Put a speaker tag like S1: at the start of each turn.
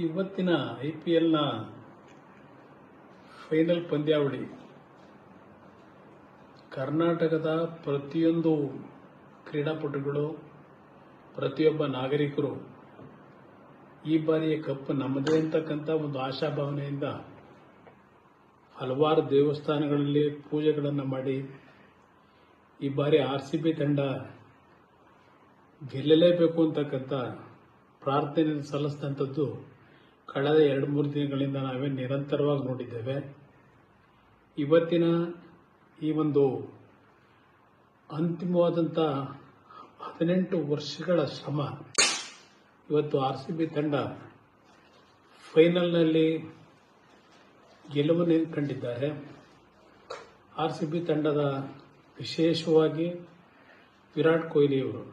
S1: ಇವತ್ತಿನ IPLನ ಫೈನಲ್ ಪಂದ್ಯಾವಳಿ ಕರ್ನಾಟಕದ ಪ್ರತಿಯೊಂದು ಕ್ರೀಡಾಪಟುಗಳು, ಪ್ರತಿಯೊಬ್ಬ ನಾಗರಿಕರು ಈ ಬಾರಿಯ ಕಪ್ ನಮ್ಮದೇ ಅಂತಕ್ಕಂಥ ಒಂದು ಆಶಾಭಾವನೆಯಿಂದ ಹಲವಾರು ದೇವಸ್ಥಾನಗಳಲ್ಲಿ ಪೂಜೆಗಳನ್ನು ಮಾಡಿ ಈ ಬಾರಿ RCB ತಂಡ ಗೆಲ್ಲಲೇಬೇಕು ಅಂತಕ್ಕಂಥ ಪ್ರಾರ್ಥನೆಯನ್ನು ಸಲ್ಲಿಸಿದಂಥದ್ದು ಕಳೆದ 2-3 ದಿನಗಳಿಂದ ನಾವೇ ನಿರಂತರವಾಗಿ ನೋಡಿದ್ದೇವೆ. ಇವತ್ತಿನ ಈ ಒಂದು ಅಂತಿಮವಾದಂಥ 18 ವರ್ಷಗಳ ಶ್ರಮ ಇವತ್ತು RCB ತಂಡ ಫೈನಲ್ನಲ್ಲಿ ಗೆಲುವನ್ನು ಕಂಡಿದ್ದಾರೆ. RCB ತಂಡದ ವಿಶೇಷವಾಗಿ ವಿರಾಟ್ ಕೊಹ್ಲಿ ಅವರು